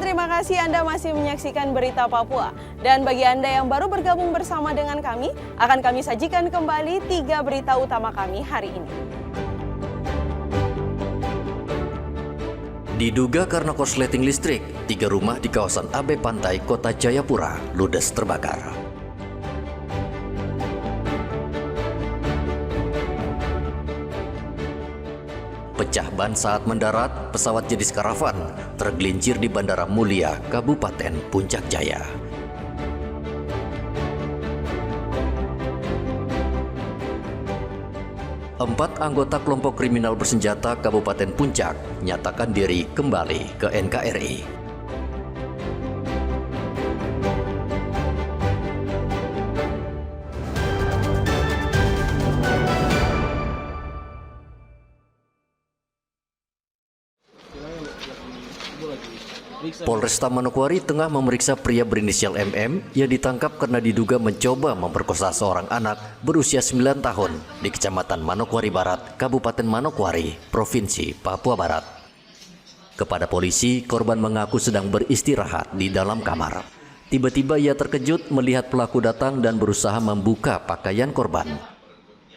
terima kasih Anda masih menyaksikan Berita Papua. Dan bagi Anda yang baru bergabung bersama dengan kami, akan kami sajikan kembali 3 berita utama kami hari ini. Diduga karena korsleting listrik, 3 rumah di kawasan AB Pantai, Kota Jayapura ludes terbakar. Pecah ban saat mendarat, pesawat jenis karavan tergelincir di Bandara Mulia, Kabupaten Puncak Jaya. Empat anggota kelompok kriminal bersenjata Kabupaten Puncak nyatakan diri kembali ke NKRI. Polresta Manokwari tengah memeriksa pria berinisial MM yang ditangkap karena diduga mencoba memperkosa seorang anak berusia 9 tahun di Kecamatan Manokwari Barat, Kabupaten Manokwari, Provinsi Papua Barat. Kepada polisi, korban mengaku sedang beristirahat di dalam kamar. Tiba-tiba ia terkejut melihat pelaku datang dan berusaha membuka pakaian korban.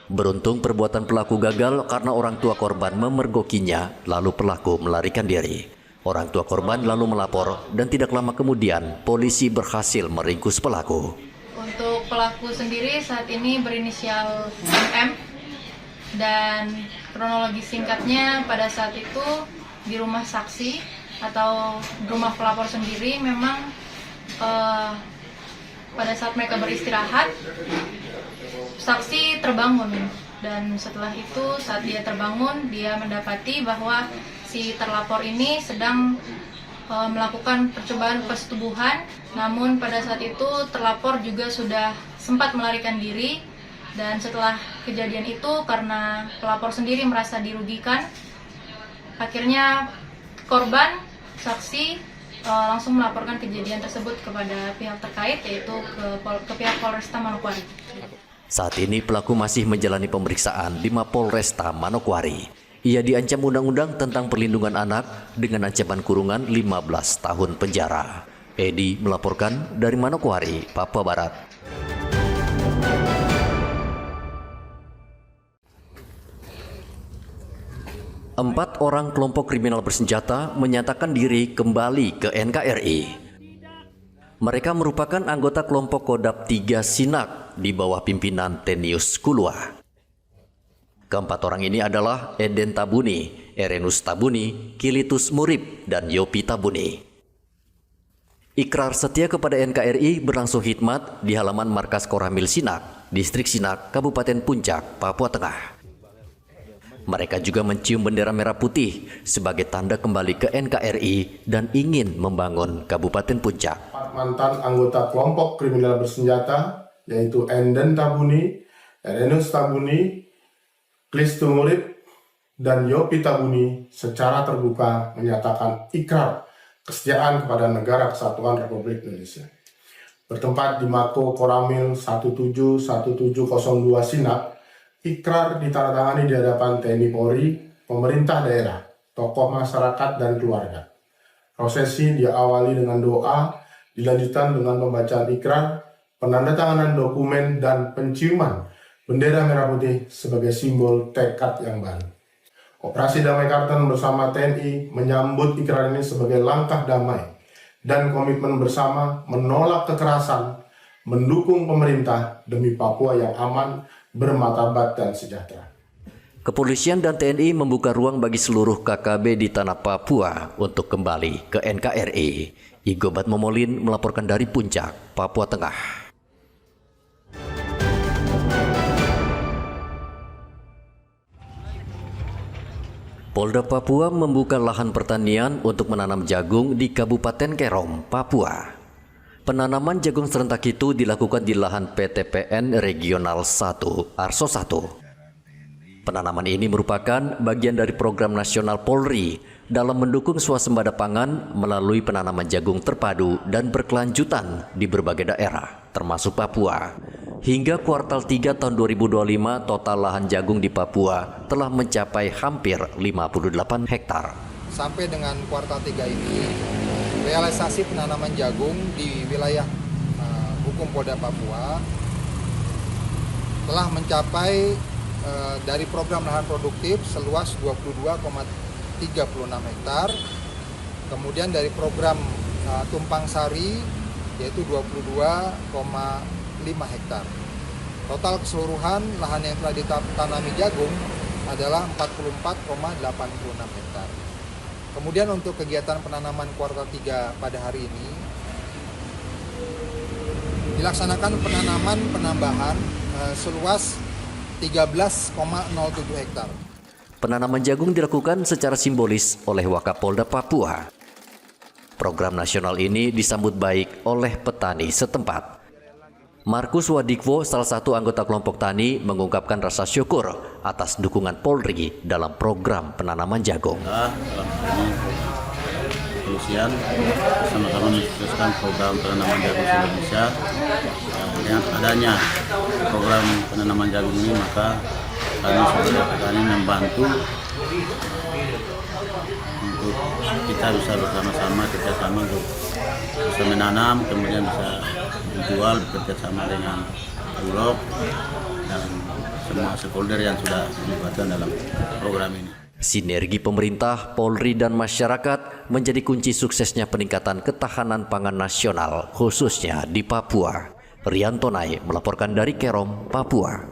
Beruntung perbuatan pelaku gagal karena orang tua korban memergokinya, lalu pelaku melarikan diri. Orang tua korban lalu melapor dan tidak lama kemudian polisi berhasil meringkus pelaku. Untuk pelaku sendiri saat ini berinisial MM dan kronologi singkatnya pada saat itu di rumah saksi atau rumah pelapor sendiri memang pada saat mereka beristirahat saksi terbangun dan setelah itu saat dia terbangun dia mendapati bahwa si terlapor ini sedang melakukan percobaan persetubuhan, namun pada saat itu terlapor juga sudah sempat melarikan diri dan setelah kejadian itu karena pelapor sendiri merasa dirugikan, akhirnya korban saksi langsung melaporkan kejadian tersebut kepada pihak terkait yaitu ke pihak Polresta Manokwari. Saat ini pelaku masih menjalani pemeriksaan di Mapolresta Manokwari. Ia diancam undang-undang tentang perlindungan anak dengan ancaman kurungan 15 tahun penjara. Edi melaporkan dari Manokwari, Papua Barat. Empat orang kelompok kriminal bersenjata menyatakan diri kembali ke NKRI. Mereka merupakan anggota kelompok Kodap 3 Sinak di bawah pimpinan Tenius Kulua. Keempat orang ini adalah Eden Tabuni, Erenus Tabuni, Kilitus Murib, dan Yopi Tabuni. Ikrar setia kepada NKRI berlangsung khidmat di halaman markas Koramil Sinak, Distrik Sinak, Kabupaten Puncak, Papua Tengah. Mereka juga mencium bendera merah putih sebagai tanda kembali ke NKRI dan ingin membangun Kabupaten Puncak. Mantan anggota kelompok kriminal bersenjata yaitu Enden Tabuni, Erenus Tabuni, Kilitus Murib, dan Yopi Tabuni secara terbuka menyatakan ikrar kesetiaan kepada Negara Kesatuan Republik Indonesia. Bertempat di Mako Koramil 171702 Sinak, ikrar ditandatangani di hadapan TNI Polri, pemerintah daerah, tokoh masyarakat, dan keluarga. Prosesi diawali dengan doa, dilanjutkan dengan pembacaan ikrar, penandatanganan dokumen, dan penciuman bendera merah putih sebagai simbol tekad yang baru. Operasi Damai Kartens bersama TNI menyambut ikrar ini sebagai langkah damai dan komitmen bersama menolak kekerasan, mendukung pemerintah demi Papua yang aman, bermartabat, dan sejahtera. Kepolisian dan TNI membuka ruang bagi seluruh KKB di tanah Papua untuk kembali ke NKRI. Igobat Momolin melaporkan dari Puncak, Papua Tengah. Polda Papua membuka lahan pertanian untuk menanam jagung di Kabupaten Kerom, Papua. Penanaman jagung serentak itu dilakukan di lahan PTPN Regional 1, Arso 1. Penanaman ini merupakan bagian dari program nasional Polri dalam mendukung swasembada pangan melalui penanaman jagung terpadu dan berkelanjutan di berbagai daerah, termasuk Papua. Hingga kuartal 3 tahun 2025, total lahan jagung di Papua telah mencapai hampir 58 hektar. Sampai dengan kuartal 3 ini, realisasi penanaman jagung di wilayah hukum Polda Papua telah mencapai dari program lahan produktif seluas 22,36 hektar, kemudian dari program tumpang sari yaitu 22,5 hektar. Total keseluruhan lahan yang telah ditanami jagung adalah 44,86 hektar. Kemudian untuk kegiatan penanaman kuartal 3 pada hari ini dilaksanakan penanaman penambahan seluas 13,07 hektar. Penanaman jagung dilakukan secara simbolis oleh Wakapolda Papua. Program nasional ini disambut baik oleh petani setempat. Markus Wadikwo, salah satu anggota kelompok tani, mengungkapkan rasa syukur atas dukungan Polri dalam program penanaman jagung. Dalam ini kepolisian sama-sama mensukseskan program penanaman jagung di Indonesia. Dengan adanya program penanaman jagung ini, maka kami sebagai petani membantu untuk kita bisa bersama-sama kerjasama untuk bisa menanam, kemudian bisa menjual bekerjasama dengan Bulog dan semua stakeholder yang sudah dilibatkan dalam program ini. Sinergi pemerintah, Polri, dan masyarakat menjadi kunci suksesnya peningkatan ketahanan pangan nasional, khususnya di Papua. Rian Tonai melaporkan dari Kerom, Papua.